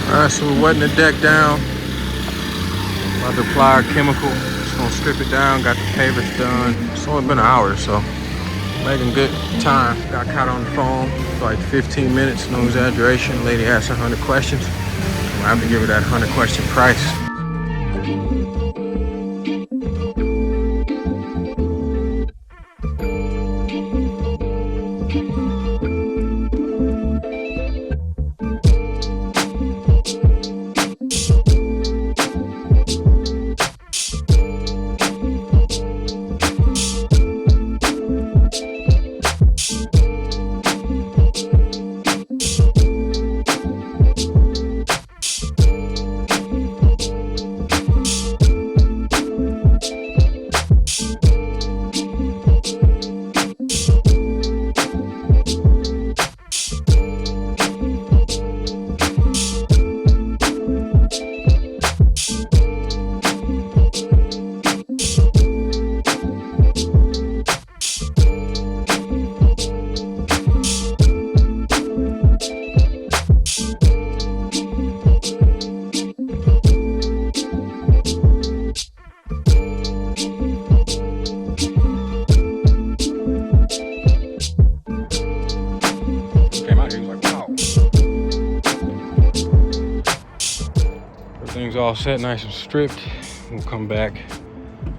Alright, so we're wetting the deck down. About to apply our chemical. Just gonna strip it down. Got the pavers done. It's only been an hour or so. Making good time. Got caught on the phone for like 15 minutes, no exaggeration. Lady asked 100 questions. I have to give her that 100 question price. Everything's all set, nice and stripped. We'll come back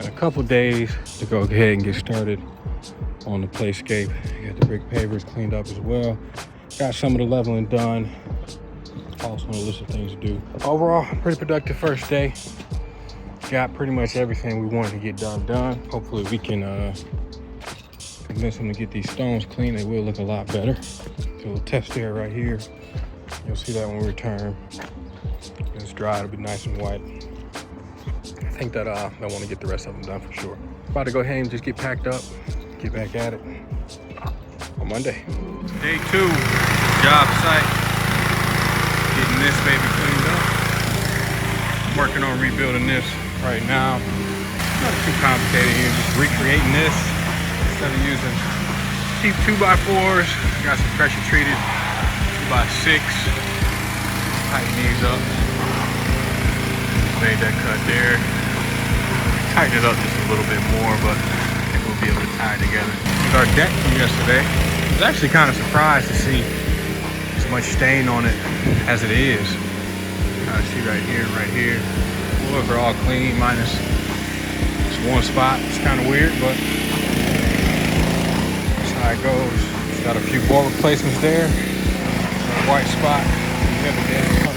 in a couple days to go ahead and get started on the playscape. Got the brick pavers cleaned up as well. Got some of the leveling done. Also on a list of things to do. Overall, pretty productive first day. Got pretty much everything we wanted to get done. Hopefully we can convince them to get these stones clean. They will look a lot better. So we'll test there right here. You'll see that when we return. When it's dry, it'll be nice and white. I think that I want to get the rest of them done for sure. About to go ahead and just get packed up, get back at it on Monday. Day 2, job site. Getting this baby cleaned up. I'm working on rebuilding this right now. Not too complicated here, just recreating this instead of using cheap 2x4s. Got some pressure treated 2x6. Tighten these up. Made that cut there. Tighten it up just a little bit more, but I think we'll be able to tie it together. With our deck from yesterday, I was actually kind of surprised to see as much stain on it as it is. I see right here and right here. Floors are all clean, minus this one spot. It's kind of weird, but that's how it goes. It's got a few board replacements there. White spot.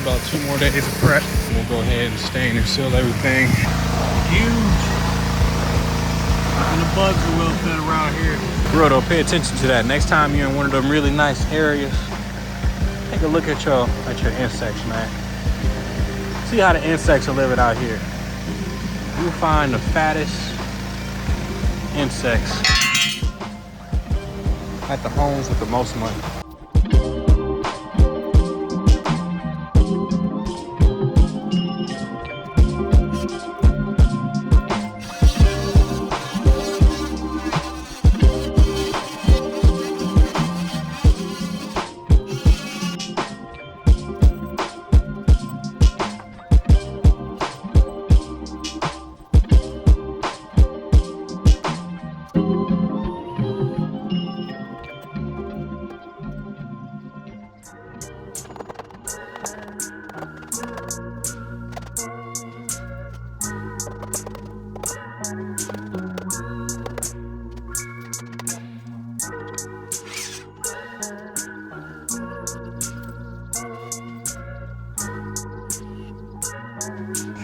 About 2 more days of prep. We'll go ahead and stain and seal everything. Huge. And the bugs are well fed around here. Bro, though, pay attention to that. Next time you're in one of them really nice areas, take a look at your insects, man. See how the insects are living out here. You'll find the fattest insects at the homes with the most money.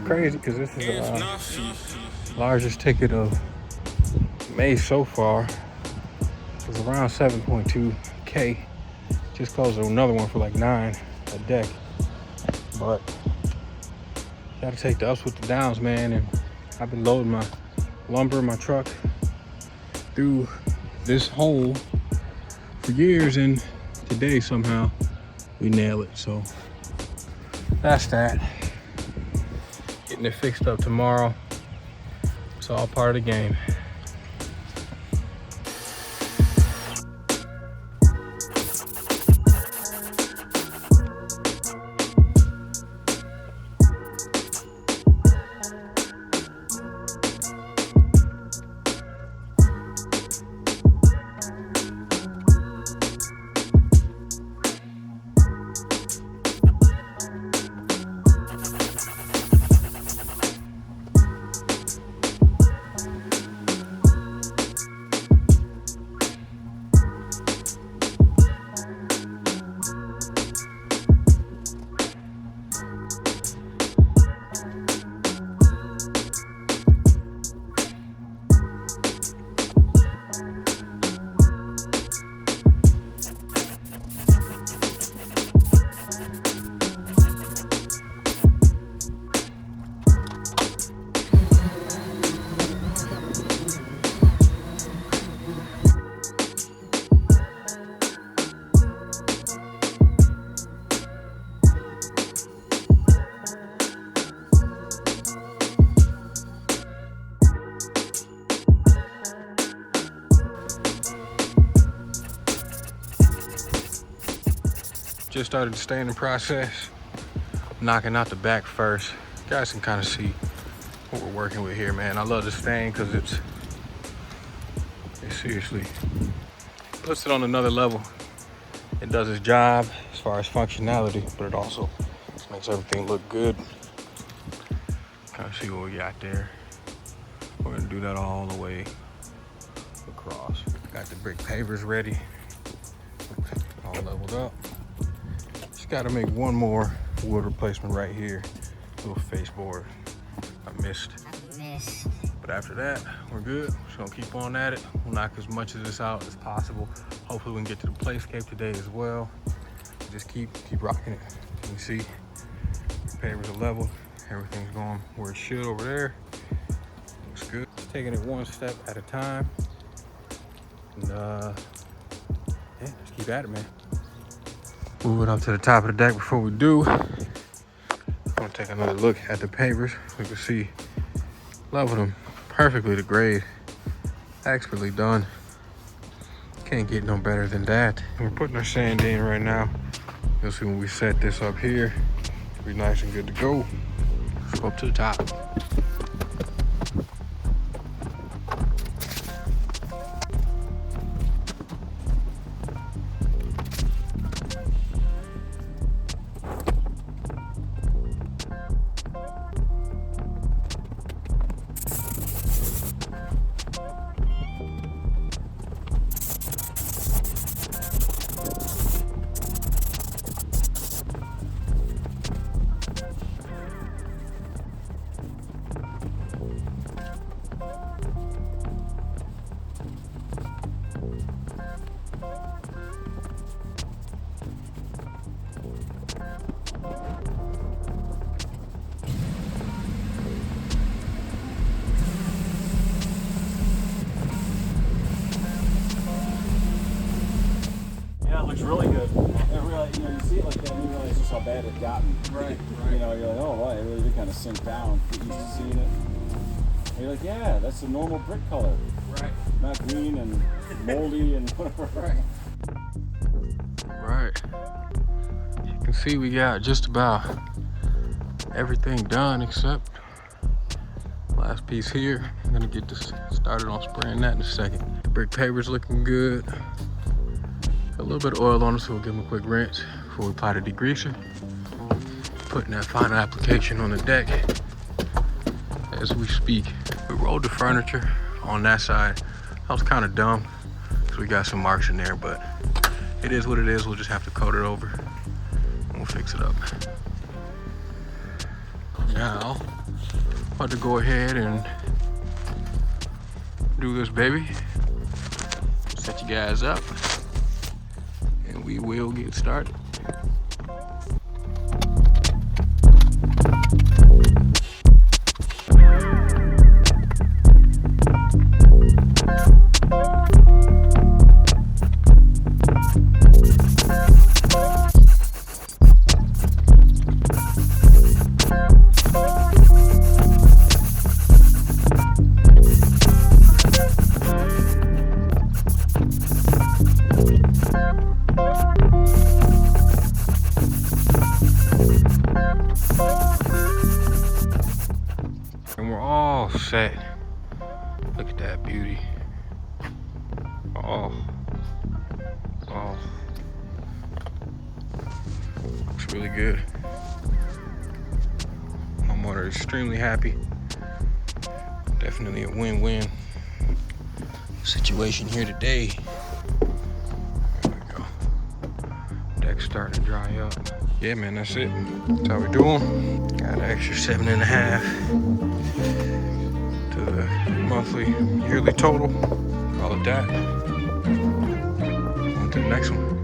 Crazy because this is the largest ticket of May so far. It's around 7.2K. Just closed another one for like 9 a deck. But gotta take the ups with the downs, man. And I've been loading my lumber in my truck through this hole for years, and today somehow we nail it. So that's that. Getting it fixed up tomorrow. It's all part of the game. Just started the staining process. Knocking out the back first. You guys can kind of see what we're working with here, man. I love the stain because it seriously puts it on another level. It does its job as far as functionality, but it also just makes everything look good. Kind of see what we got there. We're gonna do that all the way across. Got the brick pavers ready, all leveled up. Just gotta make one more wood replacement right here. Little face board I missed. But after that, we're good. Just gonna keep on at it. We'll knock as much of this out as possible. Hopefully we can get to the playscape today as well. Just keep rocking it. You can see the pavers are level. Everything's going where it should over there. Looks good. Just taking it one step at a time. And yeah, just keep at it, man. Moving up to the top of the deck. Before we do, I'm gonna take another look at the pavers. We can see leveled them perfectly to grade. Expertly done. Can't get no better than that. And we're putting our sand in right now. You'll see when we set this up here, it'll be nice and good to go. Let's go up to the top. Looks really good. It really, you see it like that and you realize just how bad it gotten. Right. You know, you're like, oh, wow, it really did kind of sink down. Get used to seeing it. And you're like, yeah, that's the normal brick color. Right. Not green and moldy and whatever. Right. You can see we got just about everything done except last piece here. I'm gonna get this started on spraying that in a second. The brick paver's looking good. A little bit of oil on it, so we'll give them a quick rinse before we apply the degreaser. Putting that final application on the deck as we speak. We rolled the furniture on that side. That was kind of dumb because we got some marks in there, but it is what it is. We'll just have to coat it over and we'll fix it up. Now, I'm about to go ahead and do this baby. Set you guys up. We will get started. And we're all set. Look at that beauty. Oh. Looks really good. Homeowner is extremely happy. Definitely a win-win situation here today. There we go. Deck's starting to dry up. Yeah, man, that's it. That's how we're doing. Got an extra 7.5 to the monthly, yearly total. Call it that. On to the next one.